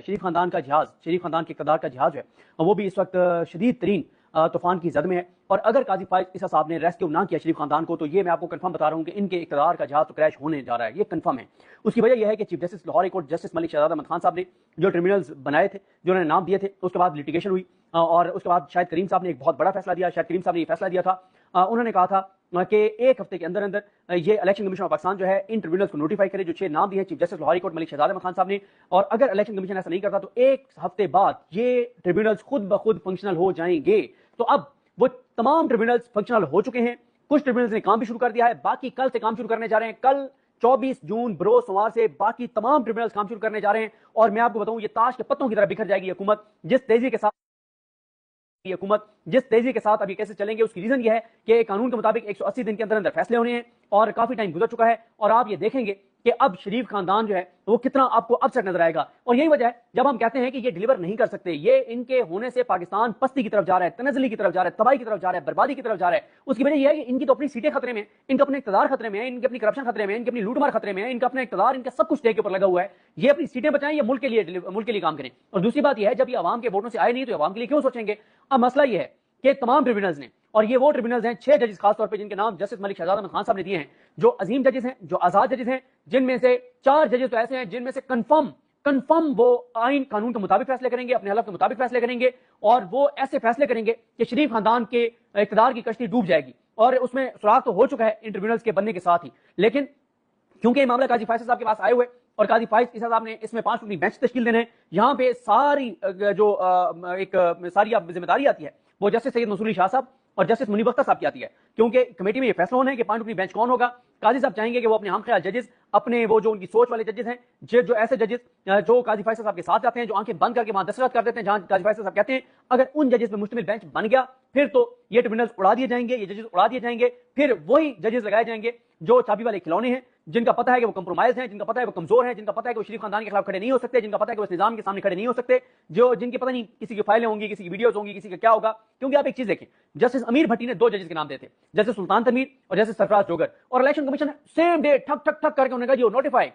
शरीफ खानदान का जहाज, शरीफ खानदान के इक़्तिदार का जहाज है वो भी इस वक्त शदीद तरीन तूफान की जद में है। और अगर काजी फाइज ईसा साहब ने रेस्क्यू ना किया शरीफ खानदान को, तो ये मैं आपको कंफर्म बता रहा हूँ कि इनके इक़्तिदार का जहाज तो क्रैश होने जा रहा है, ये कंफर्म है। उसकी वजह यह है कि chief justice Lahore high court justice Malik Shahzad Ahmad Khan साहब ने जो ट्रिब्यूनल्स बनाए थे, जो उन्होंने नाम दिए थे, उसके बाद लिटिगेशन हुई और उसके बाद शायद करीम साहब ने एक बहुत बड़ा फैसला दिया। शायद करीम साहब ने ये फैसला दिया था, उन्होंने कहा था कि एक हफ्ते के अंदर अंदर ये इलेक्शन कमीशन ऑफ पाकिस्तान जो है इन ट्रिब्यूनल्स को नोटिफाई करे, जो 6 नाम दिए हैं chief justice Lahore high court Malik Shahzad Ahmad Khan साहब ने। और अगर इलेक्शन कमीशन ऐसा नहीं करता तो एक हफ्ते बाद ये ट्रिब्यूनल्स खुद ब खुद फंक्शनल हो जाएंगे। तो अब वो तमाम ट्रिब्यूनल्स फंक्शनल हो चुके हैं, कुछ ट्रिब्यूनल्स ने काम भी शुरू कर दिया है, बाकी कल से काम शुरू करने जा रहे हैं। कल 24 जून बरोज सोमवार से बाकी तमाम ट्रिब्यूनल्स काम शुरू करने जा रहे हैं। और मैं आपको बताऊं, ये ताश के पत्तों की तरह बिखर जाएगी हुकूमत जिस तेजी के साथ अब ये कैसे चलेंगे। उसकी रीजन ये है कि कानून के मुताबिक 180 दिन के अंदर अंदर फैसले होने हैं और काफी टाइम गुजर चुका है। और आप ये देखेंगे कि अब शरीफ खानदान जो है वो कितना आपको अपसेट नजर आएगा। और यही वजह है जब हम कहते हैं कि ये डिलीवर नहीं कर सकते, ये इनके होने से पाकिस्तान पस्ती की तरफ जा रहा है, तनज़ली की तरफ जा रहा है, तबाही की तरफ जा रहा है, बर्बादी की तरफ जा रहा है। उसकी वजह यह है कि इनकी तो अपनी सीटें खतरे में, इनका अपने इक़्तिदार खतरे में है, इनकी अपनी करप्शन खतरे में, इनकी अपनी लूटमार खतरे में है, इनका अपना इक़्तिदार, इनका सब कुछ के ऊपर लगा हुआ है। ये अपनी सीटें बचाएं या मुल्क के लिए काम करें। और दूसरी बात यह है, जब ये आवाम के वोटों से आए नहीं तो आवाम के लिए क्यों सोचेंगे। अब मसला यह है कि तमाम ट्रिब्यूनल्स ने, और ये वो ट्रिब्यूनल्स हैं 6 जजेस खास तौर पे जिनके नाम जस्टिस मलिक शहजाद अहमद खान साहब ने दिए हैं, जो अजीम जजेस हैं, जो आजाद जजेस हैं, जिनमें से 4 जजेस तो ऐसे हैं जिनमें से कंफर्म वो आइन कानून के मुताबिक फैसले करेंगे, अपने हलफ के मुताबिक फैसले करेंगे और वो ऐसे फैसले करेंगे कि शरीफ खानदान के इक़्तिदार की कश्ती डूब जाएगी। और उसमें सुराग तो हो चुका है इन ट्रिब्यूनल्स के बनने के साथ ही, लेकिन क्योंकि ये मामला काजी फाइज साहब के पास आए हुए और काजी फाइज ईसा साहब ने इसमें 5 रुकनी बेंच तश्कील देने हैं, यहाँ पे सारी जो सारी जिम्मेदारी आती है वो जस्टिस सैयद मंसूर अली शाह साहब और जस्टिस मुनीब अख्तर साहब की आती है। क्योंकि कमेटी में ये फैसला होना है कि 5 रुकनी बेंच कौन होगा। काजी साहब चाहेंगे कि वो अपने हम ख्याल जजेस, अपने वो जो उनकी सोच वाले जजेस हैं, जो ऐसे जजेस जो काजी फैसल साहब के साथ जाते हैं, जो आंखें बंद करके वहां दस्तखत कर देते हैं जहां काजी फैसल साहब कहते हैं, अगर उन जजेस में मुश्तमिल बेंच बन गया फिर तो ये ट्रिब्यूनल्स उड़ा दिए जाएंगे, ये जजेस उड़ा दिए जाएंगे। फिर वही जजेस लगाए जाएंगे जो चाबी वाले खिलौने हैं, जिनका पता है कि वो कंप्रोमाइज हैं, जिनका पता है वो कमजोर हैं, जिनका पता है कि वो शरीफ खानदान के खिलाफ खड़े नहीं हो सकते, जिनका पता है कि वो इस निजाम के सामने खड़े नहीं हो सकते, जो जिनकी पता नहीं किसी की फाइलें होंगी, किसी की वीडियोस होंगी, किसी का क्या होगा। क्योंकि आप एक चीज देखें, जस्टिस अमीर भट्टी ने 2 जजेस के नाम दिए थे, जस्टिस सुल्तान तमीर और जस्टिस सरफराज जोगर, और इलेक्शन कमीशन सेम डे ठक ठक ठक करके उन्होंने कहा जी नोटिफाई